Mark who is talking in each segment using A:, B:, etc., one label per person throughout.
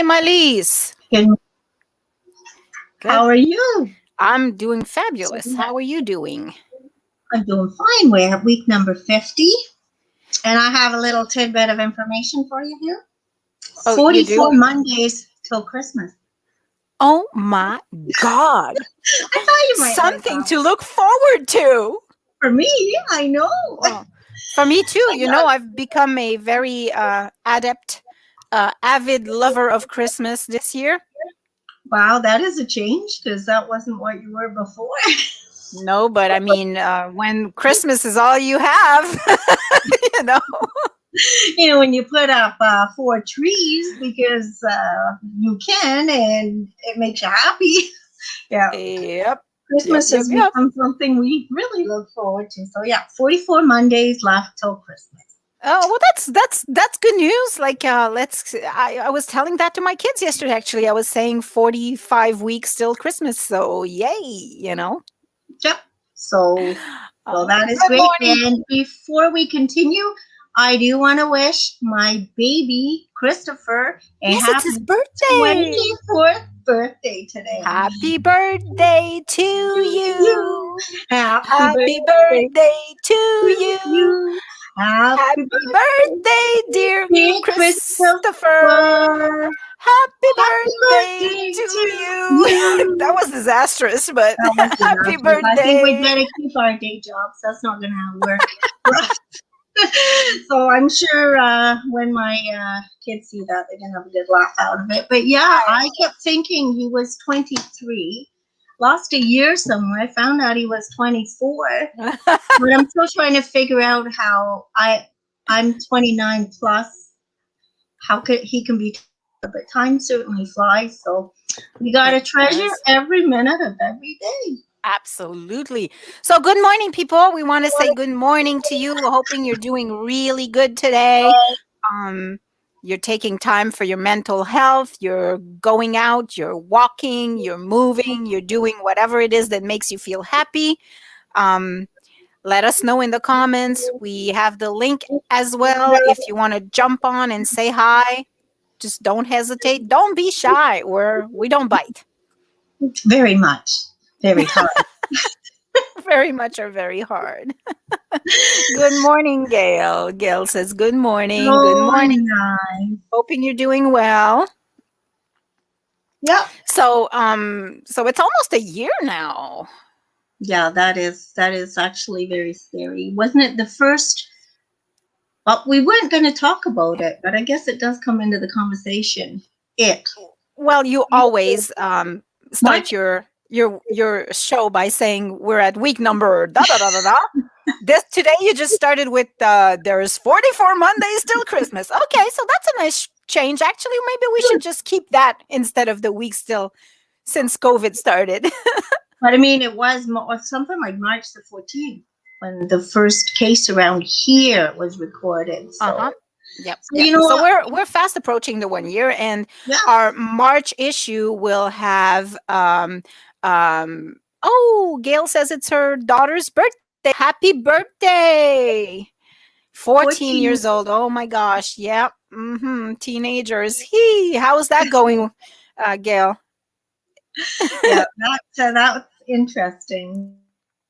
A: Malise.
B: And
A: Good.
B: how are you?
A: I'm doing fabulous. How are you doing?
B: I'm doing fine. We're at week number 50, and I have a little tidbit of information for you here.
A: Oh, you
B: 44
A: do?
B: Mondays till Christmas.
A: Oh my God.
B: I thought you might like
A: Something
B: that.
A: to look forward to.
B: For me, I know.
A: Well, for me too.
B: I thought,
A: I've become a very adept, avid lover of Christmas this year.
B: wow, that is a change because that wasn't what you were before.
A: No, but I mean, when Christmas is all you have, you know.
B: When you put up 4 trees because you can and it makes you happy. Yeah.
A: Yep. Yep.
B: Christmas
A: Yep.
B: has
A: Yep.
B: become something we really look forward to. So yeah, 44 Mondays left till Christmas.
A: Oh well, that's good news. Like, I was telling that to my kids yesterday. Actually, I was saying 45 weeks till Christmas. So yay, you know.
B: Yep. So that is
A: Good
B: great.
A: morning.
B: And before we continue, I do want to wish my baby Christopher a
A: Yes, it's his
B: happy
A: birthday.
B: 24th birthday today.
A: Happy birthday to
B: You.
A: you.
B: Happy
A: Happy
B: birthday
A: birthday to
B: to
A: you.
B: you. Happy
A: Happy birthday, dear
B: birthday,
A: Christopher.
B: Christopher.
A: Happy
B: Happy
A: birthday
B: birthday
A: to
B: to
A: you. That
B: you.
A: was disastrous, but
B: That was
A: happy
B: disastrous. I think we
A: birthday.
B: better keep our day jobs. That's not going to work. So I'm sure when my kids see that, they're going to have a good laugh out of it. But yeah, I kept thinking he was 23. Lost a year somewhere. I found out he was 24. But I'm still trying to figure out how I'm 29 plus. How could he can be? But time certainly flies. So we got to
A: It
B: treasure
A: does.
B: every minute of every day.
A: Absolutely. So, good morning, people. We want to say good morning to you. We're hoping you're doing really good today. Um, you're taking time for your mental health. You're going out, you're walking, you're moving, you're doing whatever it is that makes you feel happy. Um, Let us know in the comments. We have the link as well. If you want to jump on and say hi, just don't hesitate. Don't be shy. We don't bite.
B: Very much. Very hard.
A: Very much or very hard. Good morning, Gail. Gail says, good morning. Good
B: Oh,
A: morning.
B: nice.
A: Hoping you're doing well.
B: Yep.
A: So it's almost a year now.
B: Yeah, that is actually very scary. Wasn't it the first? Well, we weren't going to talk about it, but I guess it does come into the conversation. It.
A: Well, you always
B: What?
A: start your show by saying we're at week number da da da da da. This today you just started with there's 44 Mondays till Christmas. Okay, so that's a nice change. Actually, maybe we should just keep that instead of the week still since COVID started.
B: But I mean, it was something like March the 14th when the first case around here was recorded. So,
A: Uh-huh. Yep.
B: so
A: Yep.
B: you know
A: So
B: what?
A: we're fast approaching the 1 year, and
B: Yeah.
A: our March issue will have oh, Gail says it's her daughter's birthday. Happy birthday. 14
B: 14.
A: years old. Oh my gosh. Yep. Teenagers. How's that going, Gail?
B: Yeah, that's interesting.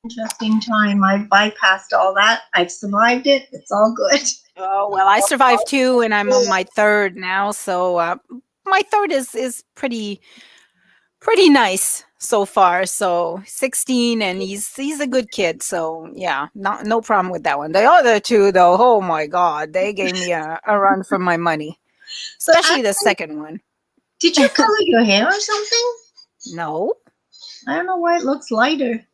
B: Interesting time. I bypassed all that. I've survived it. It's all good.
A: Oh, well, I survived too, and I'm on my third now. So my third is pretty nice so far. So 16, and he's a good kid. So yeah, no problem with that one. The other two though, oh my God, they gave me a run for my money,
B: But
A: especially the
B: actually,
A: second one.
B: did you color your hair or something?
A: No,
B: I don't know why it looks lighter.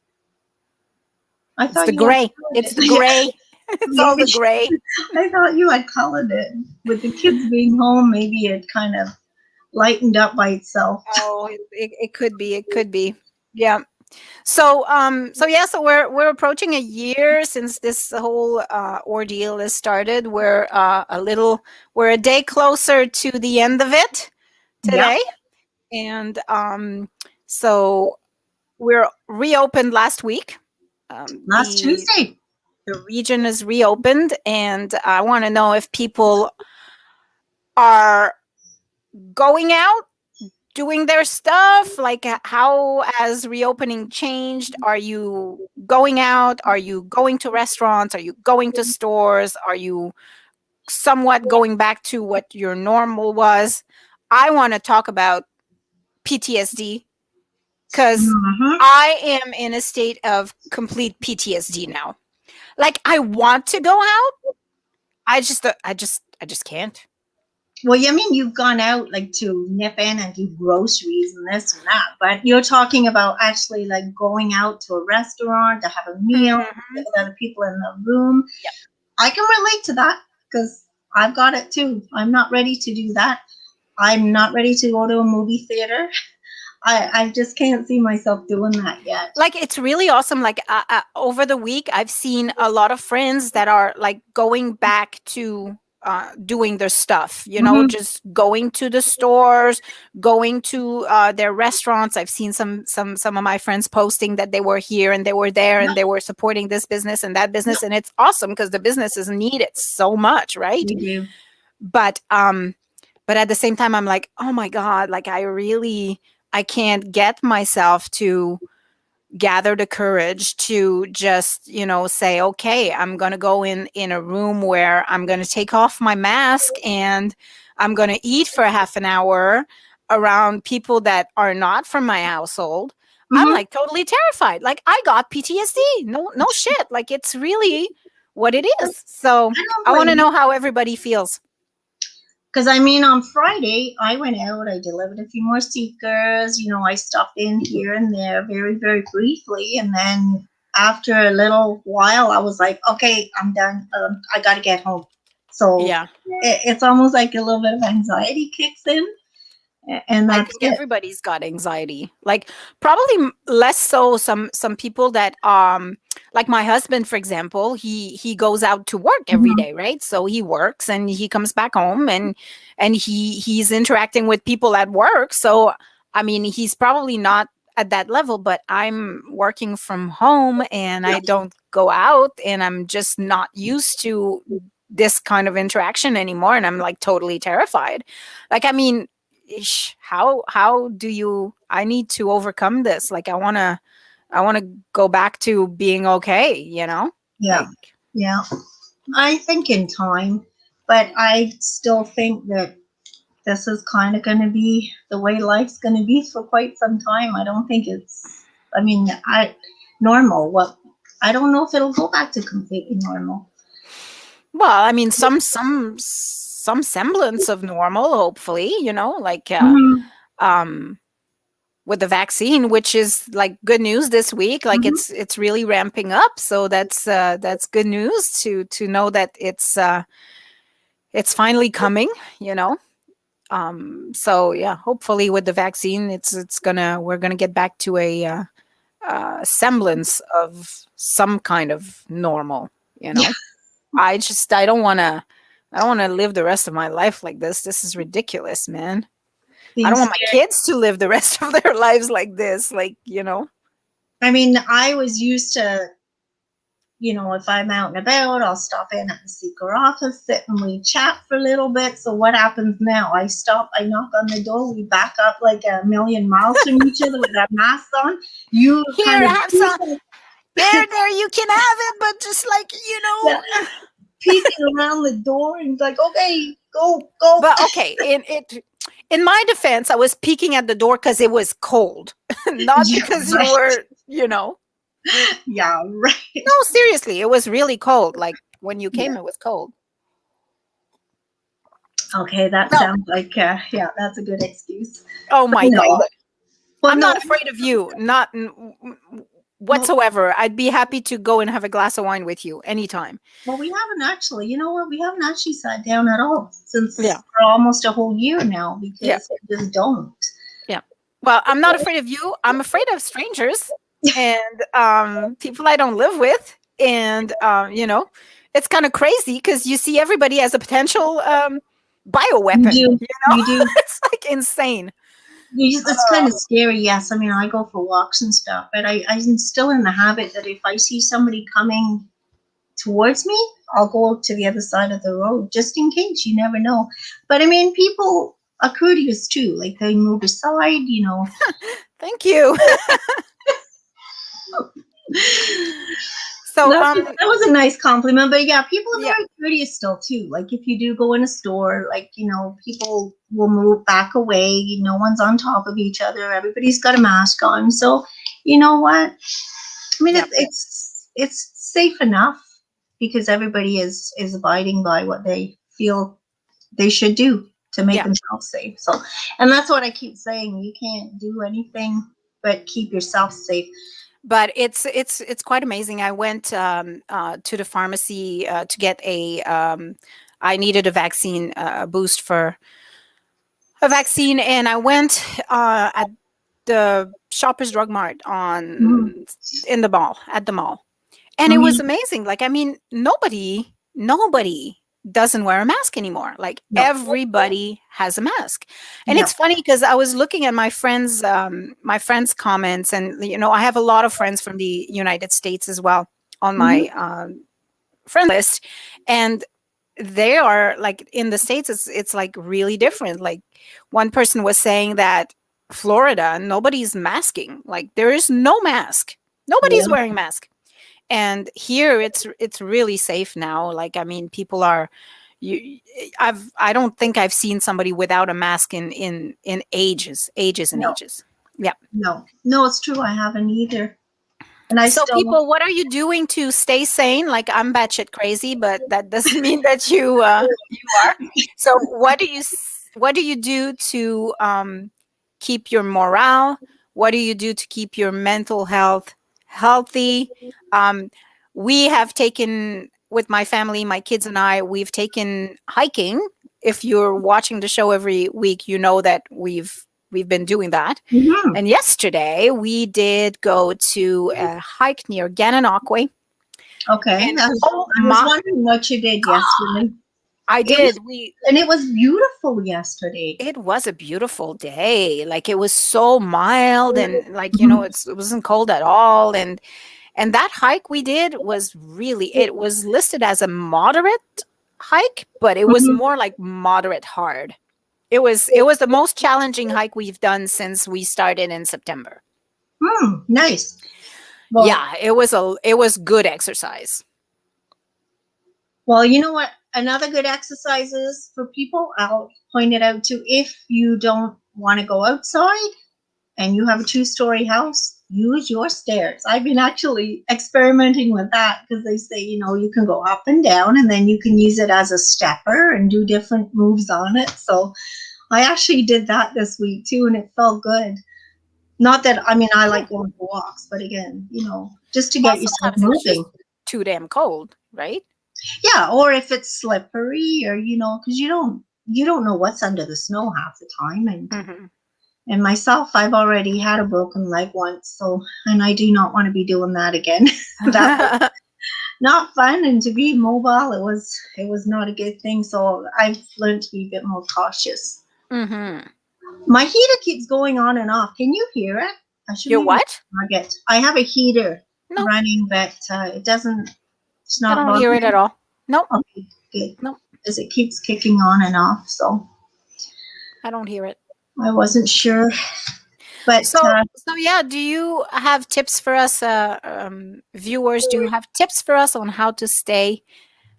B: I
A: it's
B: thought
A: the
B: you had
A: gray.
B: colored
A: It's the
B: it.
A: gray. It's all the
B: Maybe
A: gray.
B: I thought you had colored it. With the kids being home, maybe it kind of lightened up by itself.
A: Oh, it could be. It could be. Yeah. So we're approaching a year since this whole ordeal has started. We're a day closer to the end of it
B: Yep.
A: today, and so we're reopened last week.
B: Last Tuesday.
A: The region is reopened, and I want to know if people are going out, doing their stuff? Like, how has reopening changed? Are you going out? Are you going to restaurants? Are you going to stores? Are you somewhat going back to what your normal was? I want to talk about PTSD because
B: Mhm.
A: I am in a state of complete PTSD now. Like, I want to go out. I just can't.
B: Well, you mean you've gone out like to nip in and do groceries and this and that, but you're talking about actually like going out to a restaurant to have a meal
A: Mhm.
B: with other people in the room.
A: Yep.
B: I can relate to that because I've got it too. I'm not ready to do that. I'm not ready to go to a movie theater. I just can't see myself doing that yet.
A: Like, it's really awesome. Like, over the week, I've seen a lot of friends that are like going back to doing their stuff,
B: Mhm.
A: just going to the stores, going to their restaurants. I've seen some of my friends posting that they were here and they were there and they were supporting this business and that business, and it's awesome because the businesses need it so much, right?
B: We do.
A: But at the same time, I'm like, oh my god, like, I can't get myself to gather the courage to just say, okay, I'm going to go in a room where I'm going to take off my mask and I'm going to eat for half an hour around people that are not from my household. I'm
B: Mhm.
A: like totally terrified. Like, I got PTSD. No shit. Like, it's really what it
B: I
A: is. So
B: don't
A: I want
B: blame
A: to
B: you.
A: know how everybody feels.
B: Because I mean, on Friday, I went out, I delivered a few more seekers. I stopped in here and there very, very briefly. And then after a little while, I was like, okay, I'm done. I got to get home. So
A: Yeah.
B: it's almost like a little bit of anxiety kicks in, and
A: I
B: that's
A: think
B: it.
A: everybody's got anxiety. Like, probably less so some people that like my husband, for example, he goes out to work every
B: Mhm.
A: day, right? So he works and he comes back home and he's interacting with people at work. So I mean, he's probably not at that level, but I'm working from home and I don't go out and I'm just not used to this kind of interaction anymore, and I'm like totally terrified. Like, I mean, how do you, I need to overcome this. Like, I want to go back to being okay,
B: Yeah,
A: like.
B: yeah. I think in time, but I still think that this is kind of going to be the way life's going to be for quite some time. I don't think it's, I mean, normal. What, I don't know if it'll go back to completely normal.
A: Well, I mean, some semblance of normal, hopefully, like,
B: Mm-hmm.
A: um with the vaccine, which is like good news this week. Like,
B: Mm-hmm.
A: it's really ramping up, so that's good news to know that it's finally coming, you know so yeah, hopefully with the vaccine, we're gonna get back to a semblance of some kind of normal, you
B: Yeah.
A: know I don't want to live the rest of my life like this is ridiculous, man. I
B: Being
A: don't want my
B: scared.
A: kids to live the rest of their lives like this, like.
B: I mean, I was used to, if I'm out and about, I'll stop in at the seeker office, sit and we chat for a little bit. So what happens now? I stop, I knock on the door, we back up like a million miles from each other with our masks on. You kind
A: Here,
B: of
A: have some. There, you can have it, but just like,
B: yeah, peeking around the door and like, okay, go, go.
A: but okay, in my defense, I was peeking at the door because it was cold, not
B: Yeah,
A: because you
B: right.
A: were.
B: Yeah, right.
A: No, seriously, it was really cold. Like, when you
B: Yeah.
A: came, it was cold.
B: Okay, that
A: No,
B: sounds like yeah, that's a good excuse.
A: oh
B: But
A: my
B: no,
A: god,
B: well,
A: I'm
B: no,
A: not afraid of you, not
B: well,
A: whatsoever. I'd be happy to go and have a glass of wine with you anytime.
B: well, we haven't actually. You know what? We haven't actually sat down at all since
A: Yeah,
B: for almost a whole year now
A: yeah,
B: because we just don't.
A: yeah. Well, I'm not afraid of you. I'm afraid of strangers and people I don't live with, and it's kind of crazy because you see everybody as a potential
B: You
A: bioweapon.
B: do, you do.
A: It's like insane.
B: It's kind of scary. Yes, I mean I go for walks and stuff, but I'm still in the habit that if I see somebody coming towards me, I'll go to the other side of the road just in case. You never know. But I mean, people. are courteous too. Like they move aside, you know.
A: Thank you. So,
B: That was a nice compliment. But yeah, people are
A: yeah,
B: very courteous still too. Like if you do go in a store, like, you know, people will move back away. No one's on top of each other. Everybody's got a mask on. So you know what? I mean,
A: yep,
B: it's safe enough because everybody is abiding by what they feel they should do to make
A: yeah.
B: themselves safe. So, and that's what I keep saying. You can't do anything but keep yourself safe.
A: But it's quite amazing. I went to the pharmacy to get a. I needed a vaccine, a boost for a vaccine, and I went at the Shoppers Drug Mart
B: Mhm.
A: on in the mall at the mall, and it was
B: Mhm.
A: amazing. Like, I mean, nobody doesn't wear a mask anymore. Like,
B: No.
A: everybody has a mask. And
B: Yeah.
A: it's funny because I was looking at my friends comments, and I have a lot of friends from the United States as well on
B: Mhm.
A: my friend list, and they are like, in the States, it's like really different. Like, one person was saying that Florida, nobody's masking. Like, there is no mask, nobody's
B: Yeah.
A: wearing mask. And here it's really safe now. Like, I mean, people are, you I don't think I've seen somebody without a mask in ages and
B: No.
A: ages. Yeah.
B: No. No, it's true. I haven't either. And I
A: So,
B: still.
A: people, what are you doing to stay sane? Like, I'm batshit crazy, but that doesn't mean that you are. So, what do you do to keep your morale? What do you do to keep your mental health healthy? Um, we have taken, with my family, my kids and I, we've taken hiking. If you're watching the show every week, you know that we've been doing that.
B: Mhm.
A: And yesterday we did go to a hike near Gananoque.
B: Okay.
A: And oh
B: I was
A: my
B: wondering what you did
A: God,
B: yesterday.
A: I
B: It was,
A: did.
B: and it was beautiful yesterday.
A: It was a beautiful day. Like, it was so mild, and like,
B: Mhm.
A: it wasn't cold at all. And that hike we did was really, it was listed as a moderate hike, but it was
B: Mhm.
A: more like moderate hard. It was the most challenging hike we've done since we started in September.
B: Nice. Well,
A: Yeah, it was good exercise.
B: well, you know what? Another good exercise is for people. I'll point it out too. If you don't want to go outside and you have a two-story house, use your stairs. I've been actually experimenting with that because they say, you can go up and down and then you can use it as a stepper and do different moves on it. So I actually did that this week too, and it felt good. Not that, I mean, I like
A: Cool.
B: going for walks, but again, just to
A: Well,
B: get yourself
A: sometimes it's
B: moving.
A: just too damn cold, right?
B: Yeah, or if it's slippery, or because you don't know what's under the snow half the time. and
A: Hmm.
B: and myself, I've already had a broken leg once, so, and I do not want to be doing that again. That was not fun, and to be mobile, it was not a good thing. So I've learned to be a bit more cautious.
A: Hmm.
B: My heater keeps going on and off. Can you hear it? I should
A: Your
B: maybe
A: what?
B: plug it. I have a heater
A: No,
B: running, but it doesn't. It's
A: I
B: not
A: don't hear it at
B: bubbling.
A: all. Nope,
B: Okay, good.
A: nope,
B: Because it keeps kicking on and off. So
A: I don't hear it.
B: I wasn't sure. But
A: So yeah, do you have tips for us, viewers? Do you have tips for us on how to stay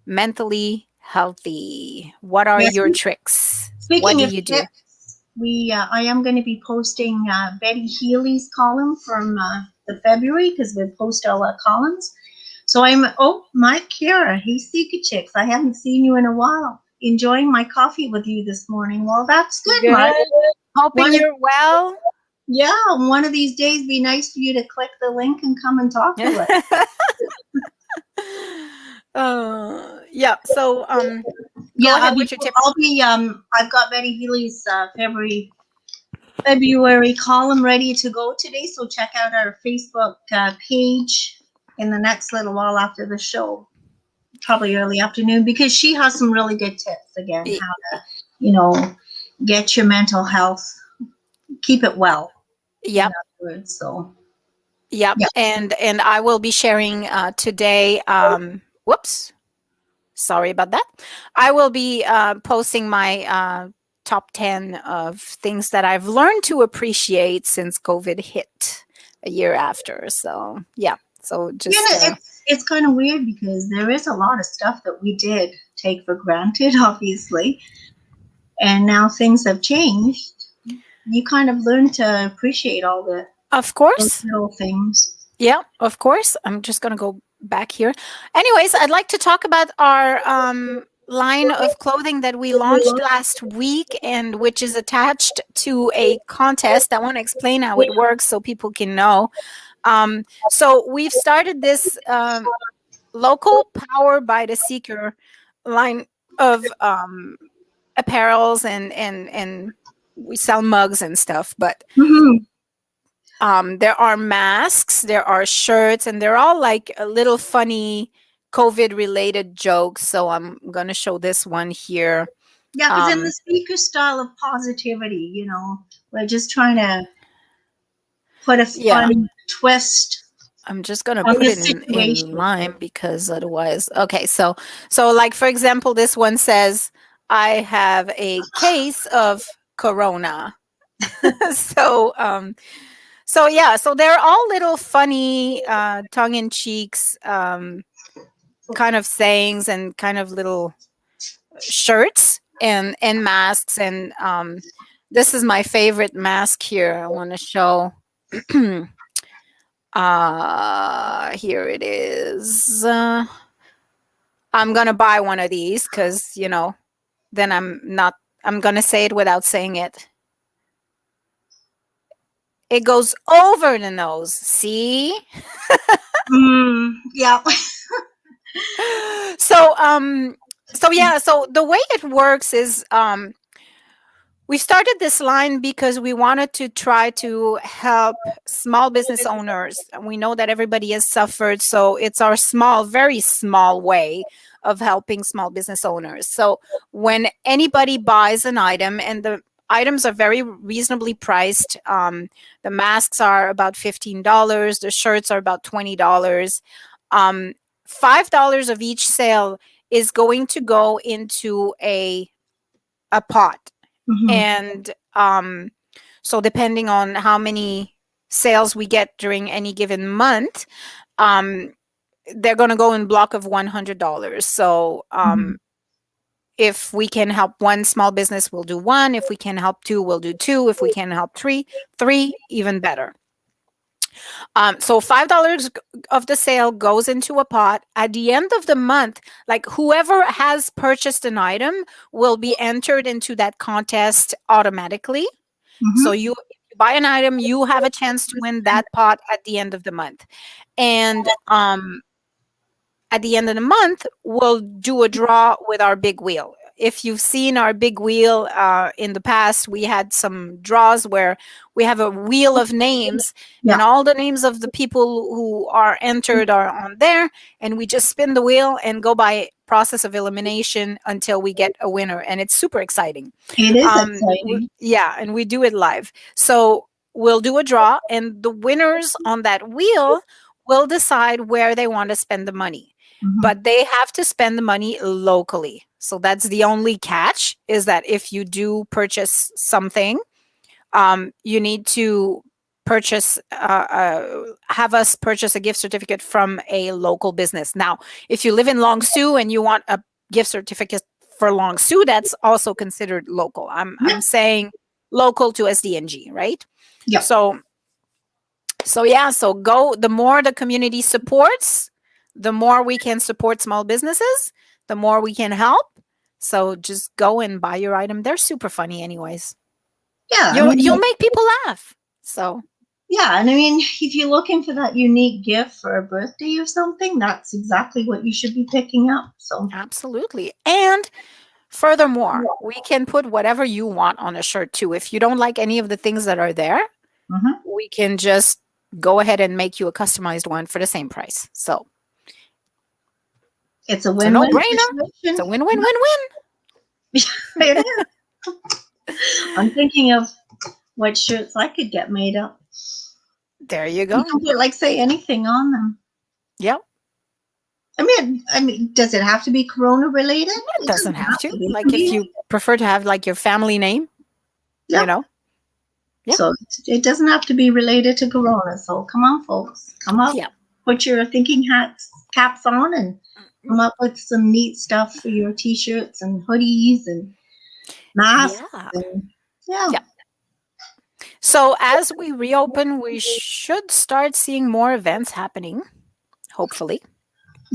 A: mentally healthy? What are
B: yes,
A: your tricks? What
B: speaking
A: do
B: of
A: you do?
B: tips, I am going to be posting Betty Healy's column from the February because we post all our columns. So Mike Kira, hey Seeker Chicks, I haven't seen you in a while. Enjoying my coffee with you this morning. Well, that's good, Mike.
A: Good. Hoping
B: One,
A: you're well.
B: yeah, one of these days, be nice for you to click the link and come and talk to us.
A: Yeah. So, go
B: Yeah,
A: ahead with your tip.
B: I'll be I've got Betty Healy's February column ready to go today, so check out our Facebook page in the next little while after the show, probably early afternoon, because she has some really good tips again,
A: Y-
B: how to, you know, get your mental health, keep it well, in
A: Yep.
B: other words. So
A: Yep.
B: yeah.
A: And I will be sharing today. Whoops. Sorry about that. I will be posting my top 10 of things that I've learned to appreciate since COVID hit a year after. So, yeah. So
B: You
A: just,
B: know, it's kind of weird because there is a lot of stuff that we did take for granted, obviously, and now things have changed. You kind of learn to appreciate all the
A: of
B: those
A: course.
B: little things.
A: Yeah, of course. I'm just going to go back here. Anyways, I'd like to talk about our line of clothing that we launched last week and which is attached to a contest. I want to explain how it works so people can know. So we've started this local power by the seeker line of apparels and we sell mugs and stuff, but
B: Mhm.
A: there are masks, there are shirts, and they're all like a little funny COVID related jokes. So I'm going to show this one here.
B: Yeah, it's in the
A: Um,
B: speaker style of positivity. We're just trying to put a
A: yeah,
B: fun twist
A: I'm just going to
B: on
A: put
B: the
A: it in
B: situation.
A: line because otherwise, okay. So like, for example, this one says, I have a case of Corona. so, so yeah, so they're all little funny, tongue in cheeks, kind of sayings and kind of little shirts and masks and this is my favorite mask here. I want to show. Here it is. I'm gonna buy one of these because then I'm gonna say it without saying it. It goes over the nose. See?
B: Yeah.
A: So so yeah, so the way it works is we started this line because we wanted to try to help small business owners. We know that everybody has suffered, so it's our small, very small way of helping small business owners. So when anybody buys an item, and the items are very reasonably priced, the masks are about $15, the shirts are about $20. $5 of each sale is going to go into a pot,
B: Mhm.
A: and so depending on how many sales we get during any given month, um, they're going to go in block of $100. So
B: Mhm.
A: if we can help one small business, we'll do one. If we can help two, we'll do two. If we can help three, even better. So $5 of the sale goes into a pot. At the end of the month, like whoever has purchased an item will be entered into that contest automatically. So
B: Mhm.
A: you buy an item, you have a chance to win that pot at the end of the month. And at the end of the month, we'll do a draw with our big wheel. If you've seen our big wheel in the past, we had some draws where we have a wheel of names, and
B: Yeah.
A: all the names of the people who are entered are on there, and we just spin the wheel and go by process of elimination until we get a winner, and it's super exciting.
B: It is exciting.
A: Yeah, and we do it live. So we'll do a draw, and the winners on that wheel will decide where they want to spend the money,
B: Mhm.
A: but they have to spend the money locally. So that's the only catch, is that if you do purchase something, you need to have us purchase a gift certificate from a local business. Now, if you live in Long Sault and you want a gift certificate for Long Sault, that's also considered local. I'm saying local to SDNG, right?
B: Yeah.
A: So yeah, so the more the community supports, the more we can support small businesses, the more we can help. So just go and buy your item. They're super funny anyways.
B: Yeah.
A: You'll make people laugh. So
B: Yeah, and I mean, if you're looking for that unique gift for a birthday or something, that's exactly what you should be picking up. So,
A: absolutely. And furthermore, we can put whatever you want on a shirt too. If you don't like any of the things that are there,
B: mhm.
A: we can just go ahead and make you a customized one for the same price. So
B: It's a
A: it's a
B: win-win
A: no-brainer. It's
B: situation.
A: a win-win-win-win.
B: It is. I'm thinking of what shirts I could get made up.
A: There you
B: You
A: go.
B: can put, like, say anything on them.
A: Yep.
B: I mean, does it have to be Corona related?
A: It doesn't have to.
B: It can
A: Like if
B: be.
A: you prefer to have like your family name,
B: Yeah.
A: you know. Yeah.
B: So it doesn't have to be related to Corona. So come on, folks, come up,
A: Yeah.
B: put your thinking hats caps on, and come up with some neat stuff for your t-shirts and hoodies and masks.
A: Yeah.
B: And yeah.
A: Yeah. So as we reopen, we should start seeing more events happening, hopefully.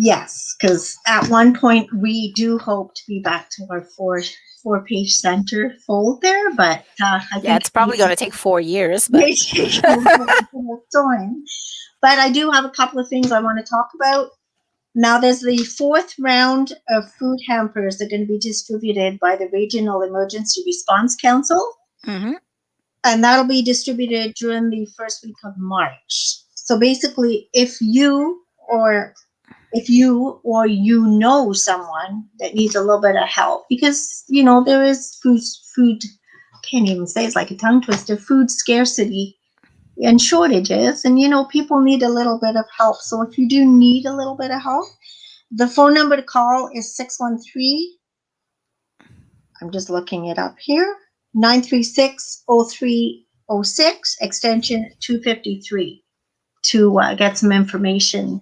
B: Yes, because at one point we do hope to be back to our four-page center fold there, but I
A: Yeah,
B: think
A: it's probably going to take 4 years, but
B: may take a little bit of time. But I do have a couple of things I want to talk about. Now, there's the fourth round of food hampers that are going to be distributed by the Regional Emergency Response Council,
A: Mhm.
B: and that'll be distributed during the first week of March. So basically, if you or you know someone that needs a little bit of help, because there is food can't even say, it's like a tongue twister, food scarcity and shortages, and people need a little bit of help. So if you do need a little bit of help, the phone number to call is 613, I'm just looking it up here, 936-0306, extension 253, to get some information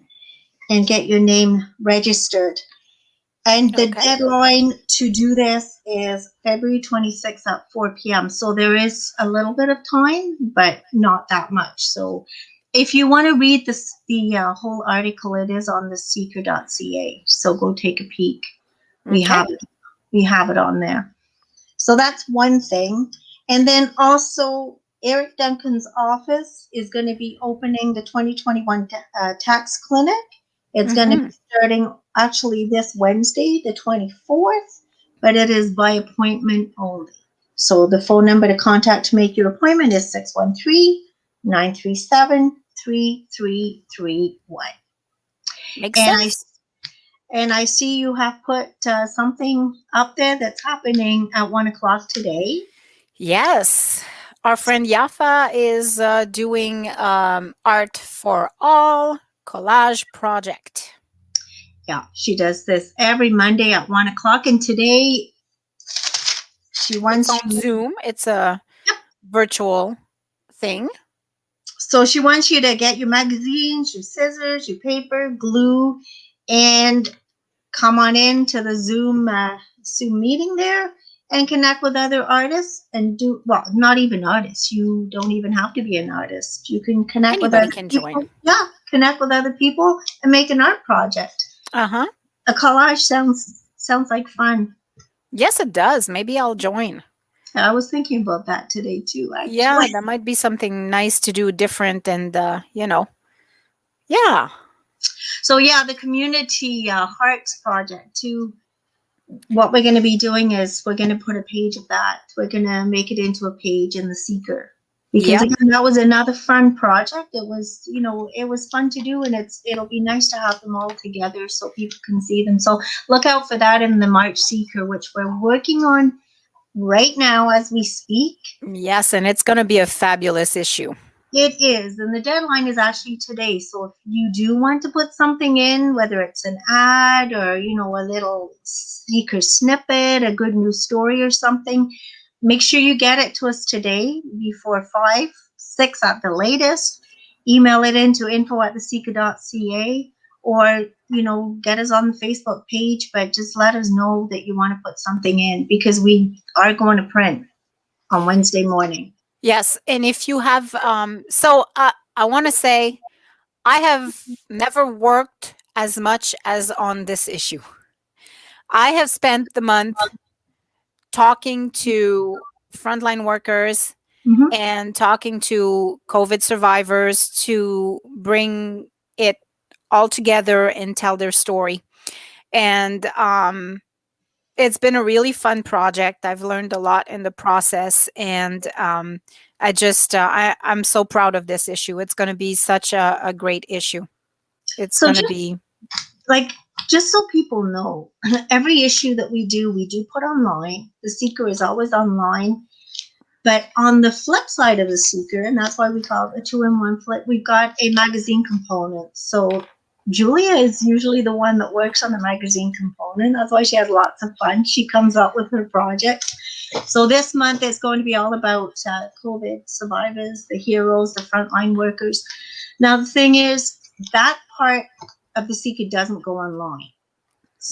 B: and get your name registered. And the
A: Okay.
B: deadline to do this is February 26th at 4 p.m. So there is a little bit of time, but not that much. So if you want to read the whole article, it is on the seeker.ca. So go take a peek. We
A: Okay.
B: have it on there. So that's one thing. And then also, Eric Duncan's office is going to be opening the 2021 tax clinic. It's going to
A: Mhm.
B: be starting actually this Wednesday, the 24th, but it is by appointment only. So the phone number to contact to make your appointment is 613-937-3331.
A: Makes
B: And I
A: sense.
B: and I see you have put something up there that's happening at 1 o'clock today.
A: Yes. Our friend Yafa is doing art for all collage project.
B: Yeah, she does this every Monday at 1 o'clock. And today she
A: It's
B: wants
A: on
B: you,
A: Zoom. It's a virtual thing.
B: so she wants you to get your magazines, your scissors, your paper, glue, and come on in to the Zoom meeting there and connect with other artists and do, well, not even artists. You don't even have to be an artist. You can connect with
A: Anybody
B: other
A: can
B: people.
A: join.
B: Yeah, connect with other people and make an art project.
A: Uh-huh.
B: A collage sounds like fun.
A: Yes, it does. Maybe I'll join.
B: I was thinking about that today too,
A: Yeah,
B: actually.
A: that might be something nice to do different and Yeah.
B: So yeah, the community hearts project too. What we're going to be doing is we're going to put a page of that. We're going to make it into a page in the Seeker, because
A: Yeah.
B: again, that was another fun project. It was, it was fun to do, and it'll be nice to have them all together so people can see them. So look out for that in the March Seeker, which we're working on right now as we speak.
A: Yes, and it's going to be a fabulous issue.
B: It is, and the deadline is actually today. So if you do want to put something in, whether it's an ad or a little Seeker snippet, a good news story or something, make sure you get it to us today before 5, 6 at the latest. Email it into info@theseeker.ca, or get us on the Facebook page. But just let us know that you want to put something in, because we are going to print on Wednesday morning.
A: Yes, and if you have I want to say I have never worked as much as on this issue. I have spent the month talking to frontline workers
B: Mhm.
A: and talking to COVID survivors to bring it all together and tell their story. And it's been a really fun project. I've learned a lot in the process, and I'm so proud of this issue. It's going to be such a great issue. It's
B: So
A: going to
B: just
A: be
B: like just so people know, every issue that we do put online. The Seeker is always online. But on the flip side of the Seeker, and that's why we call it a 2-in-1 flip, we've got a magazine component. So Julia is usually the one that works on the magazine component. That's why she has lots of fun. She comes up with her projects. So this month is going to be all about COVID survivors, the heroes, the frontline workers. Now, the thing is, that part of the Seeker doesn't go online.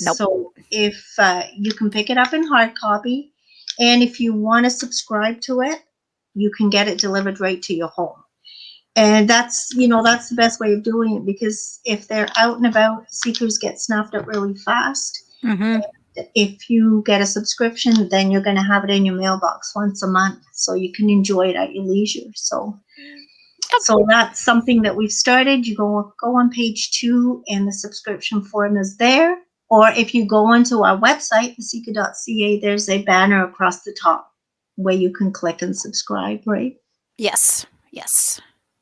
A: Nope.
B: So if you can pick it up in hard copy, and if you want to subscribe to it, you can get it delivered right to your home. And that's the best way of doing it, because if they're out and about, Seekers get snapped up really fast.
A: Mm-hmm.
B: If you get a subscription, then you're going to have it in your mailbox once a month, so you can enjoy it at your leisure. So that's something that we've started. You go on page 2, and the subscription form is there. Or if you go onto our website, theseeker.ca, there's a banner across the top where you can click and subscribe, right?
A: Yes.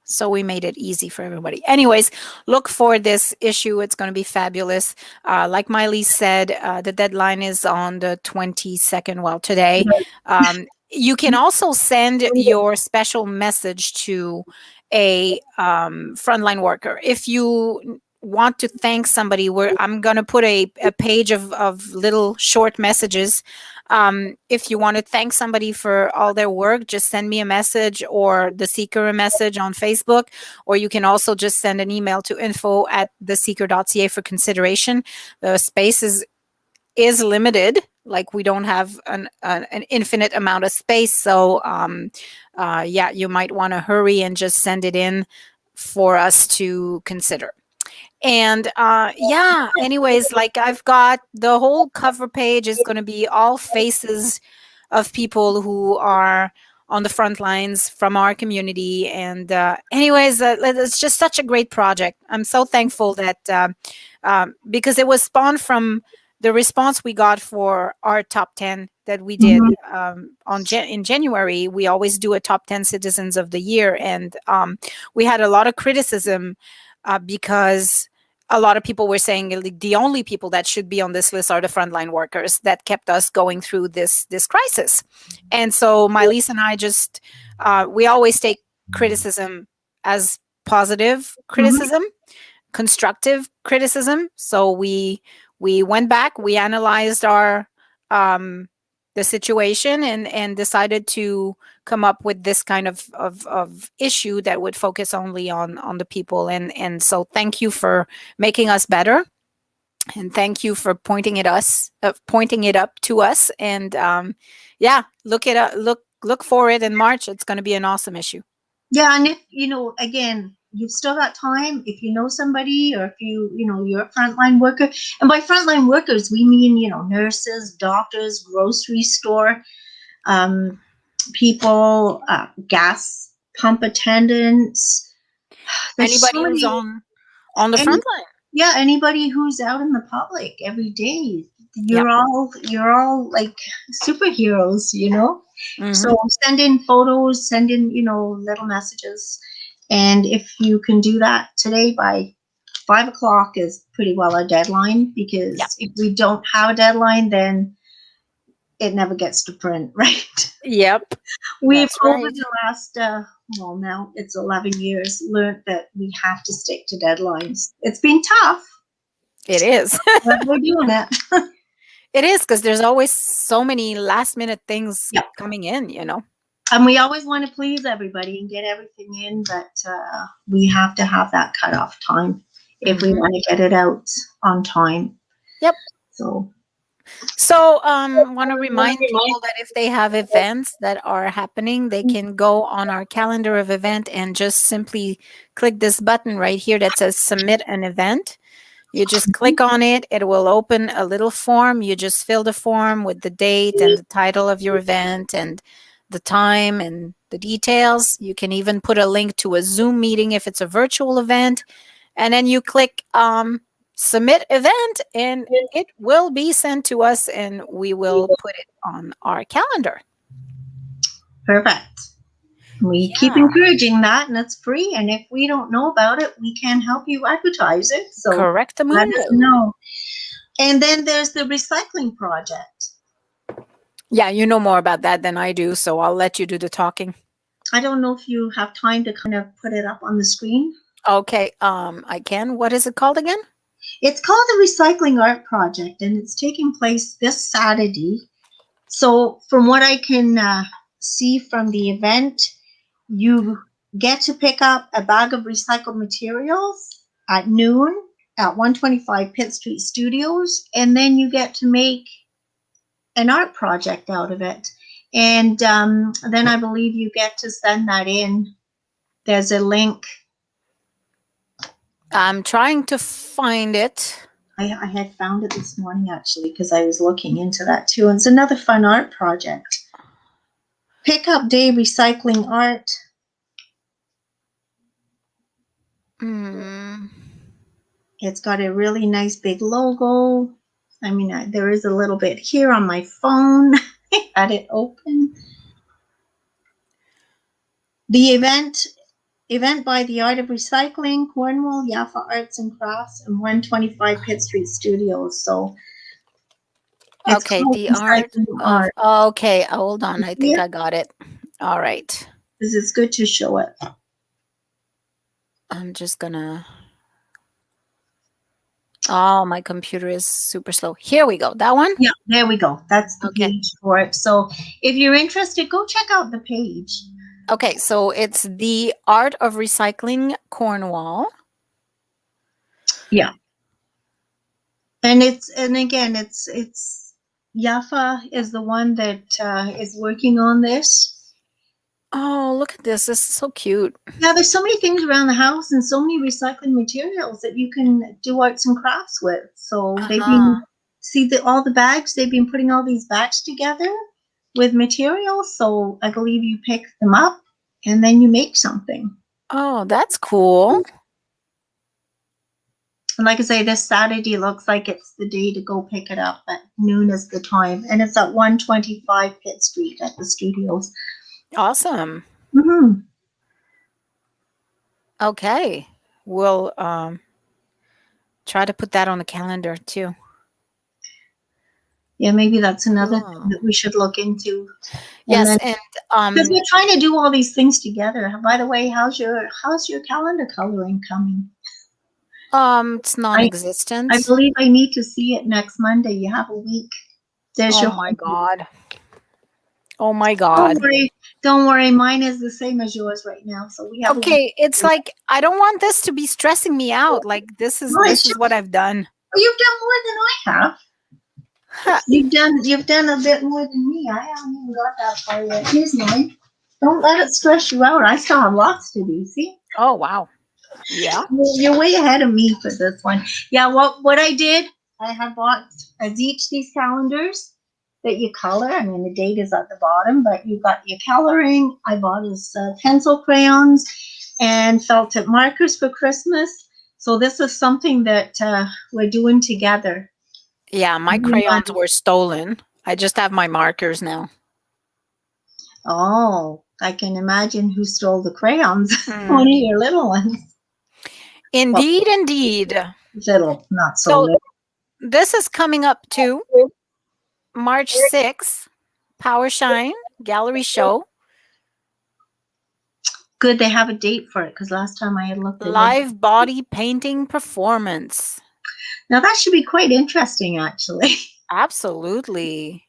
A: So we made it easy for everybody. Anyways, look for this issue. It's going to be fabulous. Like Miley said, the deadline is on the 22nd. Well, today. You can also send your special message to a frontline worker. If you want to thank somebody, I'm going to put a page of little short messages. If you want to thank somebody for all their work, just send me a message or the Seeker a message on Facebook, or you can also just send an email to info@theseeker.ca for consideration. The space is limited. Like, we don't have an infinite amount of space. So you might want to hurry and just send it in for us to consider. And anyways, like, I've got the whole cover page is going to be all faces of people who are on the front lines from our community. And anyways, it's just such a great project. I'm so thankful that because it was spawned from the response we got for our top 10 that we did in January. We always do a top 10 citizens of the year. And we had a lot of criticism because a lot of people were saying the only people that should be on this list are the frontline workers that kept us going through this crisis. And so Miley and I just, we always take criticism as positive criticism, constructive criticism. So we went back, we analyzed our the situation and decided to come up with this kind of issue that would focus only on the people. And so thank you for making us better, and thank you for pointing it up to us. And look for it in March. It's going to be an awesome issue.
B: Yeah, and if again, you've still got time. If you know somebody, or if you're a frontline worker, and by frontline workers we mean nurses, doctors, grocery store people, gas pump attendants.
A: Anybody who's on the front line.
B: Yeah, anybody who's out in the public every day. You're all like superheroes, So send in photos, send in little messages, and if you can do that today by 5 o'clock is pretty well our deadline, because if we don't have a deadline, then it never gets to print, right?
A: Yep.
B: We've over the last now it's 11 years learned that we have to stick to deadlines. It's been tough.
A: It is.
B: But we're doing it.
A: It is, because there's always so many last minute things coming in,
B: And we always want to please everybody and get everything in, but we have to have that cutoff time if we want to get it out on time.
A: Yep.
B: So
A: want to remind people that if they have events that are happening, they can go on our calendar of event and just simply click this button right here that says submit an event. You just click on it. It will open a little form. You just fill the form with the date and the title of your event and the time and the details. You can even put a link to a Zoom meeting if it's a virtual event. And then you click submit event, and it will be sent to us, and we will put it on our calendar.
B: Perfect. We keep encouraging that, and it's free. And if we don't know about it, we can help you advertise it. So
A: correct.
B: Let us know. And then there's the recycling project.
A: Yeah, you know more about that than I do, so I'll let you do the talking.
B: I don't know if you have time to kind of put it up on the screen.
A: Okay, I can. What is it called again?
B: It's called the Recycling Art Project, and it's taking place this Saturday. So, from what I can see from the event, you get to pick up a bag of recycled materials at noon at 125 Pitt Street Studios, and then you get to make an art project out of it. And then I believe you get to send that in. There's a link.
A: I'm trying to find it.
B: I had found it this morning actually because I was looking into that too. And it's another fun art project. Pickup Day Recycling Art.
A: Hmm.
B: It's got a really nice big logo. I mean, there is a little bit here on my phone. I had it open. The event by the Art of Recycling, Cornwall, Yaffa Arts and Crafts, and 125 Pitt Street Studios. So it's
A: Okay,
B: called
A: the art
B: Recycling
A: of.
B: Art.
A: Okay, hold on. I think
B: Yeah,
A: I got it. All right.
B: because it's good to show it.
A: I'm just gonna. Oh, my computer is super slow. Here we go. That one?
B: Yeah, there we go. That's the
A: Okay.
B: page for it. So if you're interested, go check out the page.
A: Okay, so it's the Art of Recycling Cornwall.
B: Yeah. And it's Yaffa is the one that is working on this.
A: Oh, look at this. This is so cute.
B: Yeah, there's so many things around the house and so many recycling materials that you can do arts and crafts with. So they've
A: Uh-huh.
B: been all the bags, they've been putting all these bags together with materials. So I believe you pick them up and then you make something.
A: Oh, that's cool.
B: And like I say, this Saturday looks like it's the day to go pick it up. At noon is the time. And it's at 125 Pitt Street at the studios.
A: Awesome.
B: Mm-hmm.
A: Okay. We'll try to put that on the calendar too.
B: Yeah, maybe that's another
A: Cool.
B: thing that we should look into.
A: Yes,
B: then,
A: and
B: because we're trying to do all these things together. By the way, how's your calendar coloring coming?
A: it's non-existent.
B: I believe I need to see it next Monday. You have a week. There's
A: Oh
B: your
A: my
B: homework.
A: God. Oh my God.
B: Don't worry. Mine is the same as yours right now. So we have a week.
A: Okay, it's like I don't want this to be stressing me out. Like this is what I've done.
B: Well, you've done more than I have. You've done a bit more than me. I haven't even got that far yet. Here's mine. Don't let it stress you out. I still have lots to do. See?
A: Oh wow. Yeah.
B: You're way ahead of me for this one. Yeah, what I did, I had bought as each these calendars that you color. I mean, the date is at the bottom, but you got your coloring. I bought his pencil crayons and felt tip markers for Christmas. So this is something that we're doing together.
A: Yeah, my crayons were stolen. I just have my markers now.
B: Oh, I can imagine who stole the crayons. One of your little ones.
A: Indeed, indeed.
B: Little, not so
A: So
B: little.
A: this is coming up too. March 6th, Power Shine Gallery Show.
B: Good, they have a date for it because last time I had looked at it.
A: Live body painting performance.
B: Now that should be quite interesting, actually.
A: Absolutely.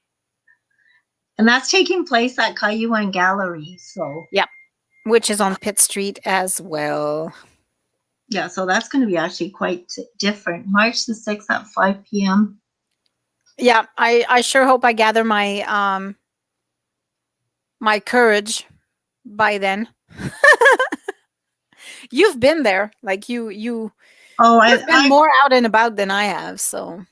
B: And that's taking place at Cayuan Gallery. So
A: yep, which is on Pitt Street as well.
B: Yeah, so that's going to be actually quite different. March the 6th at 5 p.m.
A: Yeah, I sure hope I gather my my courage by then. You've been there, like you've been more out and about than I have. So,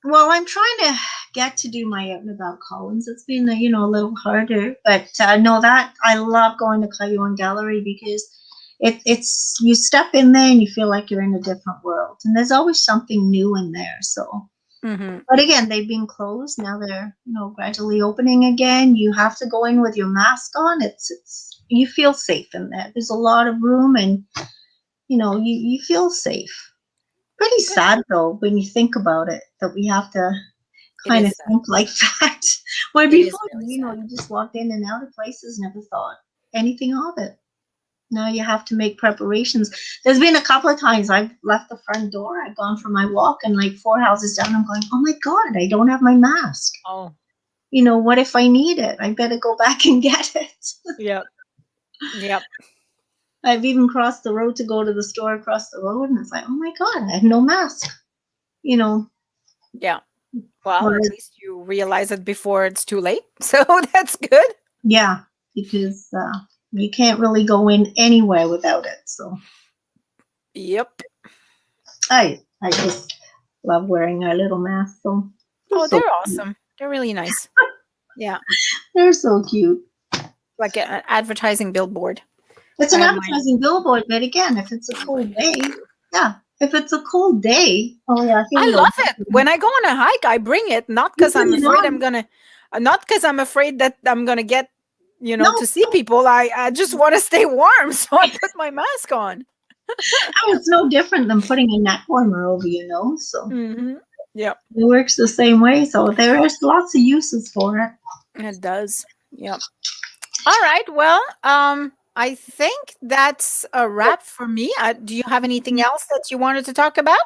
B: well, I'm trying to get to do my out and about Collins. It's been a little harder, but no, that I love going to Cayuan Gallery because it's you step in there and you feel like you're in a different world, and there's always something new in there. So. But again, they've been closed. Now they're, gradually opening again. You have to go in with your mask on. It's you feel safe in there. There's a lot of room, and you feel safe. Pretty sad though when you think about it that we have to kind of think like that. Where before, you just walked in and out of places, never thought anything of it. Now you have to make preparations. There's been a couple of times I've left the front door. I've gone for my walk, and like 4 houses down, I'm going, oh my God, I don't have my mask.
A: Oh,
B: What if I need it? I better go back and get it.
A: yep. Yep.
B: I've even crossed the road to go to the store across the road, and it's like, oh my God, I have no mask.
A: Yeah. Well,
B: Or-
A: at least you realize it before it's too late. So that's good.
B: Yeah, because you can't really go in anywhere without it. So
A: Yep.
B: I just love wearing our little masks. So
A: Oh,
B: so
A: they're awesome. They're really nice. Yeah.
B: they're so cute.
A: Like an advertising billboard.
B: It's an
A: I have mine.
B: advertising billboard, but again, if it's a cold day, yeah. If it's a cold day, oh yeah, here
A: I
B: we go.
A: love it. When I go on a hike, I bring it, not because
B: You
A: I'm
B: put it
A: afraid
B: on.
A: not because I'm afraid that I'm gonna get,
B: No.
A: to see people. I just want to stay warm, so I put my mask on.
B: Oh, it's no different than putting a neck warmer over your nose. So
A: Mm-hmm. Yep,
B: it works the same way. So there's lots of uses for it.
A: it does. Yep. All right. Well, I think that's a wrap for me. Do you have anything else that you wanted to talk about?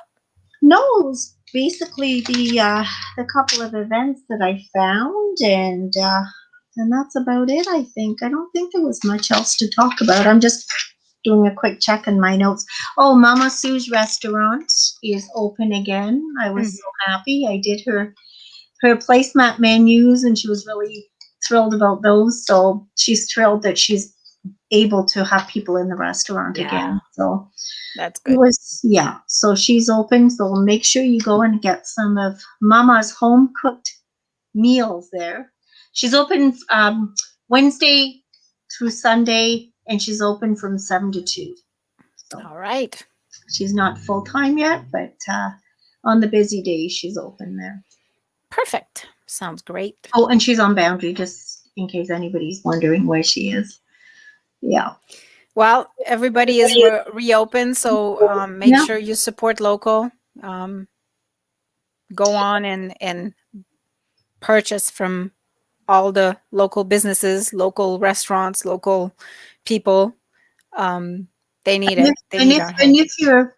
B: No, it was basically the couple of events that I found, and that's about it. I think I don't think there was much else to talk about. I'm just doing a quick check in my notes. Oh, Mama Sue's restaurant is open again. I was so happy. I did her placemat menus, and she was really thrilled about those. So she's thrilled that she's able to have people in the restaurant
A: Yeah.
B: again. So
A: That's
B: it
A: good.
B: was, yeah. So she's open. So make sure you go and get some of Mama's home cooked meals there. She's open Wednesday through Sunday, and she's open from 7 to 2. So
A: All right.
B: she's not full time yet, but on the busy days, she's open there.
A: Perfect. Sounds great.
B: Oh, and she's on Boundary, just in case anybody's wondering where she is. Yeah.
A: Well, everybody is reopened, so make
B: Yeah.
A: sure you support local. Go on and purchase from all the local businesses, local restaurants, local people. They need it. They
B: And
A: need
B: if
A: our
B: and
A: help.
B: if you're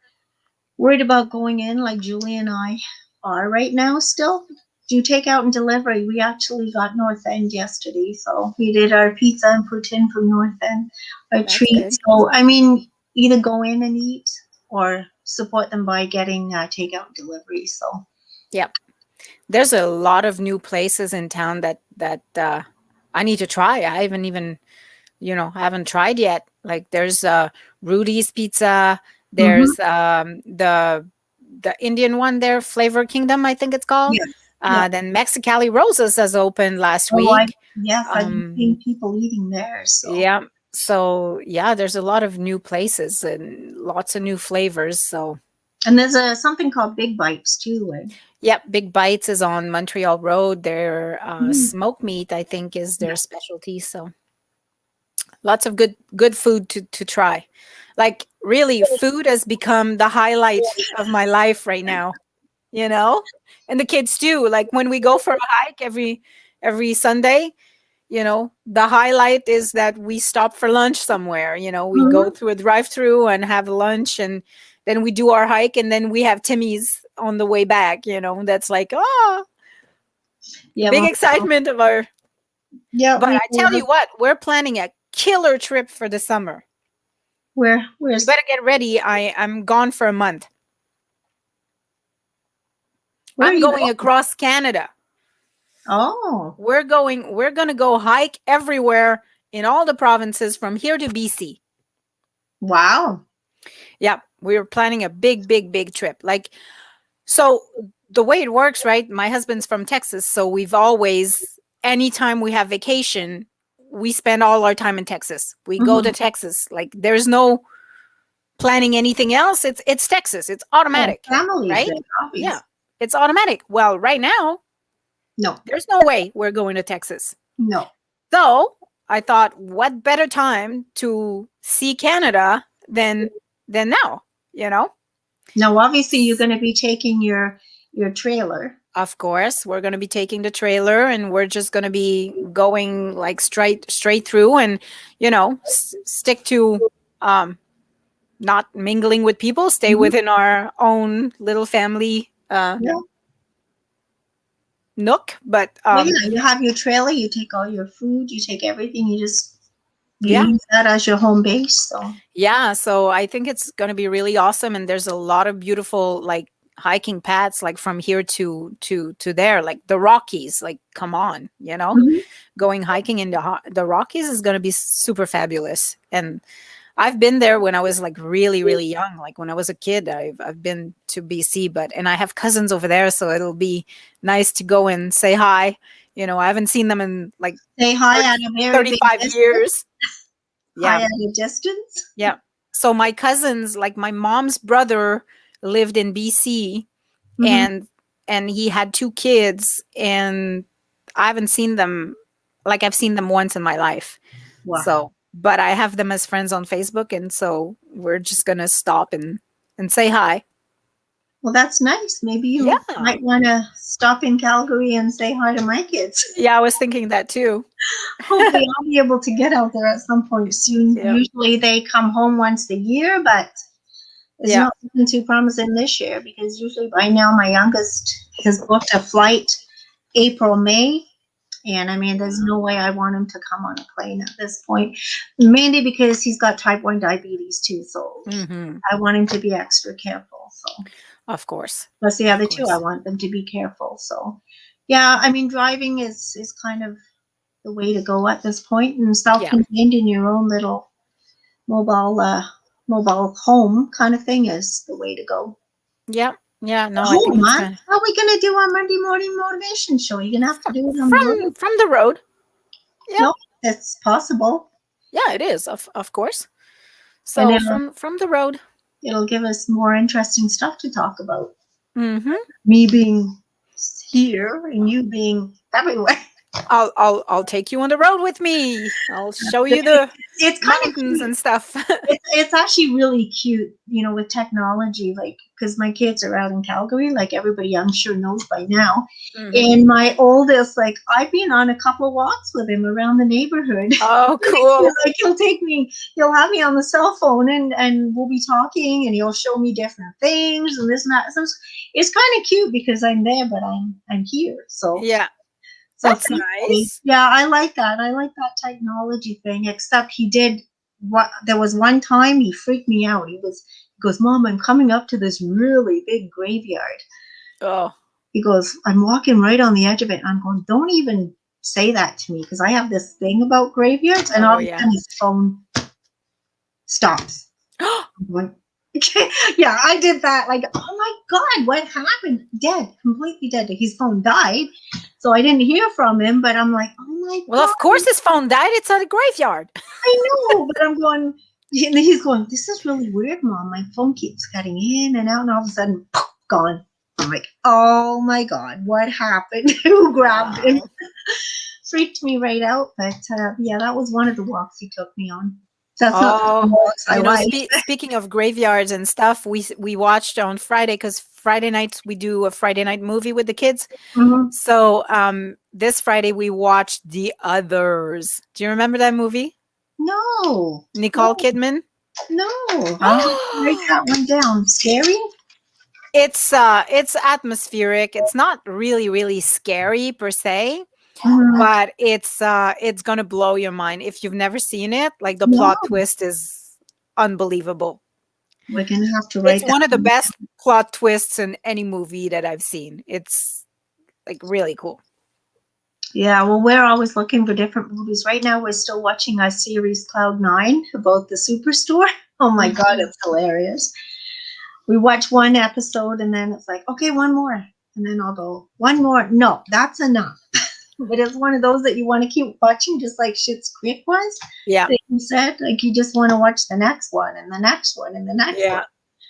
B: worried about going in, like Julie and I are right now, still do take out and delivery. We actually got North End yesterday, so we did our pizza and poutine from North End, our
A: That's
B: treat.
A: good.
B: So I mean, either go in and eat or support them by getting takeout and delivery. So
A: There's a lot of new places in town that I need to try. I haven't even, haven't tried yet. Like there's Rudy's Pizza. There's the Indian one there, Flavor Kingdom, I think it's called.
B: yes, yeah.
A: Then Mexicali Roses has opened last
B: Oh,
A: week.
B: I've been seeing people eating there. So
A: Yeah. So yeah, there's a lot of new places and lots of new flavors. So
B: and there's something called Big Bites too.
A: yep, Big Bites is on Montreal Road. Their
B: Mm.
A: smoked meat, I think, is their specialty. So lots of good food to try. Like really, food has become the highlight of my life right now. And the kids too. Like when we go for a hike every Sunday, the highlight is that we stop for lunch somewhere. We go through a drive-through and have lunch, and then we do our hike, and then we have Timmy's on the way back. That's like
B: Yeah,
A: big excitement of our.
B: Yeah,
A: But I tell you what, we're planning a killer trip for the summer.
B: where's
A: You better get ready. I'm gone for a month.
B: where are
A: I'm
B: you
A: going across Canada.
B: Oh,
A: We're going to go hike everywhere in all the provinces from here to BC.
B: wow.
A: Yeah, we were planning a big trip. Like, so the way it works, right? My husband's from Texas, so we've always, anytime we have vacation, we spend all our time in Texas. We go to Texas. Like, there's no planning anything else. It's Texas. It's automatic,
B: Families,
A: right?
B: then, obviously.
A: Yeah, it's automatic. Well, right now,
B: No,
A: there's no way we're going to Texas.
B: no.
A: So I thought, what better time to see Canada than now,
B: No, obviously you're going to be taking your trailer.
A: Of course, we're going to be taking the trailer, and we're just going to be going like straight through, and stick to not mingling with people, stay
B: Mhm.
A: within our own little family
B: Yeah.
A: nook. But
B: Well, yeah, you have your trailer, you take all your food, you take everything, you
A: yeah,
B: use that as your home base. So
A: yeah. So I think it's going to be really awesome, and there's a lot of beautiful like hiking paths, like from here to there, like the Rockies. Like, come on,
B: Mhm.
A: going hiking in the Rockies is going to be super fabulous. And I've been there when I was like really, really young. Like when I was a kid, I've been to BC, and I have cousins over there, so it'll be nice to go and say hi. I haven't seen them in like
B: Say hi
A: 30,
B: at a very big
A: 35
B: distance.
A: years.
B: Hi
A: Yeah,
B: at a distance.
A: yeah. So my cousins, like my mom's brother, lived in BC,
B: Hmm.
A: and he had two kids, and I haven't seen them. Like I've seen them once in my life.
B: Wow.
A: So, but I have them as friends on Facebook, and so we're just gonna stop and say hi.
B: Well, that's nice. Maybe you
A: Yeah,
B: might want to stop in Calgary and say hi to my kids.
A: yeah. I was thinking that too.
B: Hopefully, I'll be able to get out there at some point soon.
A: Yeah,
B: Usually, they come home once a year, but it's
A: yeah.
B: not looking too promising this year because usually by now my youngest has booked a flight April, May. And I mean, there's no way I want him to come on a plane at this point, mainly because he's got type 1 diabetes too. So
A: Hmm.
B: I want him to be extra careful. So,
A: Of course,
B: plus the
A: of
B: other two, I
A: course.
B: want them to be careful. So, yeah, I mean, driving is kind of the way to go at this point, and
A: Yeah,
B: self-contained in your own little mobile mobile home kind of thing is the way to go.
A: yeah, yeah. No, I
B: Oh
A: think it's
B: man,
A: kind of
B: how are we gonna do our Monday morning motivation show? You're gonna have to do it on the road.
A: from the road. Yeah,
B: No, that's possible,
A: yeah. It is of course.
B: and
A: So from the road.
B: it'll give us more interesting stuff to talk about.
A: Hmm.
B: Me being here and you being everywhere.
A: I'll take you on the road with me. I'll show you the
B: It's kind of
A: mountains
B: cute.
A: and stuff.
B: It's actually really cute, with technology, like because my kids are out in Calgary, like everybody I'm sure knows by now.
A: Hmm.
B: And my oldest, like I've been on a couple walks with him around the neighborhood.
A: Oh, cool.
B: Like he'll have me on the cell phone and we'll be talking and he'll show me different things and this and that. So it's kind of cute because I'm there, but I'm here.
A: Yeah,
B: So
A: that's
B: thankfully,
A: nice.
B: yeah, I like that. I like that technology thing. Except he did what there was one time he freaked me out. He goes, Mom, I'm coming up to this really big graveyard.
A: Oh,
B: He goes, I'm walking right on the edge of it. I'm going, don't even say that to me because I have this thing about graveyards. And all
A: oh
B: of a
A: yeah.
B: sudden his phone stops. I'm going, okay. Yeah, I did that. Like, oh my God, what happened? Dead, completely dead. His phone died. So I didn't hear from him, but I'm like, oh my
A: Well,
B: God,
A: of course his phone died. It's at a graveyard.
B: I know. But I'm going, and he's going, this is really weird, Mom. My phone keeps cutting in and out, and all of a sudden, poof, gone. I'm like, oh my God, what happened? Who grabbed him?
A: Wow.
B: Freaked me right out. But yeah, that was one of the walks he took me on. That's not the
A: Oh,
B: walks I like.
A: speaking of graveyards and stuff, we watched on Friday because Friday nights we do a Friday night movie with the kids.
B: Mhm.
A: So this Friday we watched The Others. Do you remember that movie?
B: No,
A: Nicole
B: no,
A: Kidman.
B: no. I'll have to write that one down. Scary?
A: It's atmospheric. It's not really really scary per se,
B: Mhm.
A: but it's gonna blow your mind if you've never seen it. Like the
B: No,
A: plot twist is unbelievable.
B: we're gonna have to
A: It's
B: write that
A: one of the
B: one.
A: best plot twists in any movie that I've seen. It's like really cool.
B: Yeah, well, we're always looking for different movies. Right now, we're still watching our series Cloud Nine about the superstore. Oh my God,
A: Mhm.
B: it's hilarious. We watch one episode and then it's like, okay, one more. And then I'll go, one more. No, that's enough. But it's one of those that you want to keep watching, just like Schitt's Creek was.
A: Yeah,
B: That you said, like you just want to watch the next one and the next one and the next
A: yeah,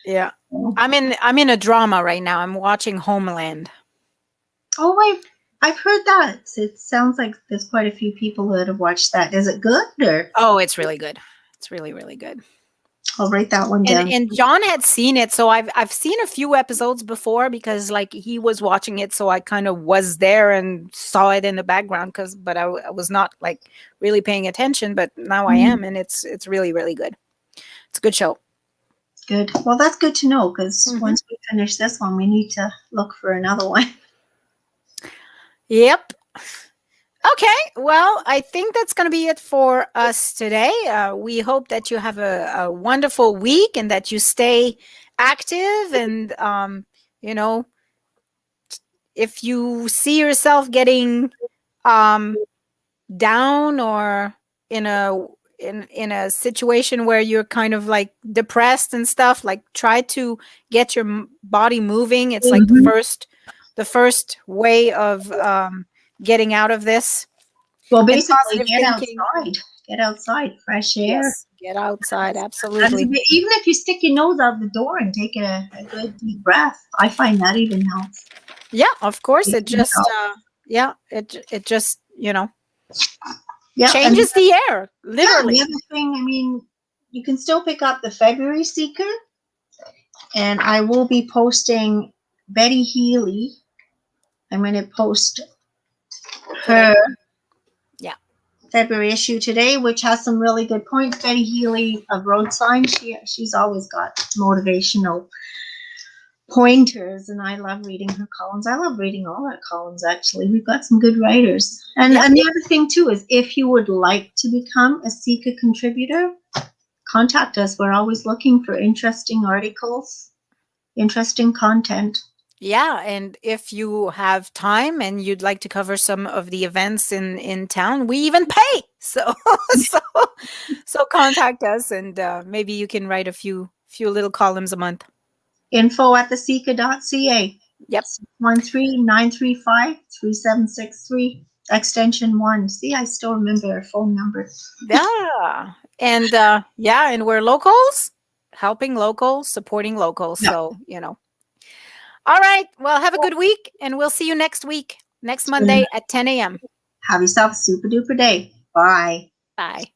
A: yeah.
B: one.
A: I'm in a drama right now. I'm watching Homeland.
B: Oh, I've heard that. It sounds like there's quite a few people that have watched that. Is it good or?
A: Oh, it's really good. It's really really good.
B: I'll write that one
A: And
B: down.
A: John had seen it, so I've seen a few episodes before because like he was watching it, so I kind of was there and saw it in the background but I was not like really paying attention, but now I
B: Mhm.
A: am, and it's really really good. It's a good show.
B: Good. Well, that's good to know because
A: Mhm.
B: once we finish this one, we need to look for another one.
A: Yep. Okay, well, I think that's going to be it for us today. We hope that you have a wonderful week and that you stay active. And, you know, if you see yourself getting um, down or in a in a situation where you're kind of like depressed and stuff, like try to get your body moving. It's like
B: Mhm.
A: the first way of getting out of this.
B: Well,
A: And
B: basically,
A: positive
B: get
A: thinking.
B: outside. Get outside, fresh air.
A: Yes, get outside.
B: That is
A: Absolutely.
B: even if you stick your nose out the door and take a good deep breath, I find that even helps.
A: Yeah, of course.
B: It
A: It
B: can
A: just,
B: help.
A: it just,
B: Yeah, and
A: changes the air,
B: yeah, the
A: literally.
B: other thing, I mean, you can still pick up the February Seeker, and I will be posting Betty Healy. I'm going to post
A: Today.
B: her
A: Yeah.
B: February issue today, which has some really good points. Betty Healy of Road Sign, she's always got motivational pointers, and I love reading her columns. I love reading all her columns, actually. We've got some good writers. And,
A: Yep.
B: and the other thing, too, is if you would like to become a Seeker contributor, contact us. We're always looking for interesting articles, interesting content.
A: Yeah, and if you have time and you'd like to cover some of the events in town, we even pay. So so so contact us, and maybe you can write a few little columns a month.
B: Info at theseeker.ca.
A: Yep.
B: 613-935-3763, extension 1. See, I still remember our phone number.
A: Yeah. And yeah, and we're locals, helping locals, supporting locals.
B: Yeah.
A: So, All right. Well, have a good week, and we'll see you next week, next Monday at 10 a.m.
B: Have yourself a super duper day. Bye.
A: Bye.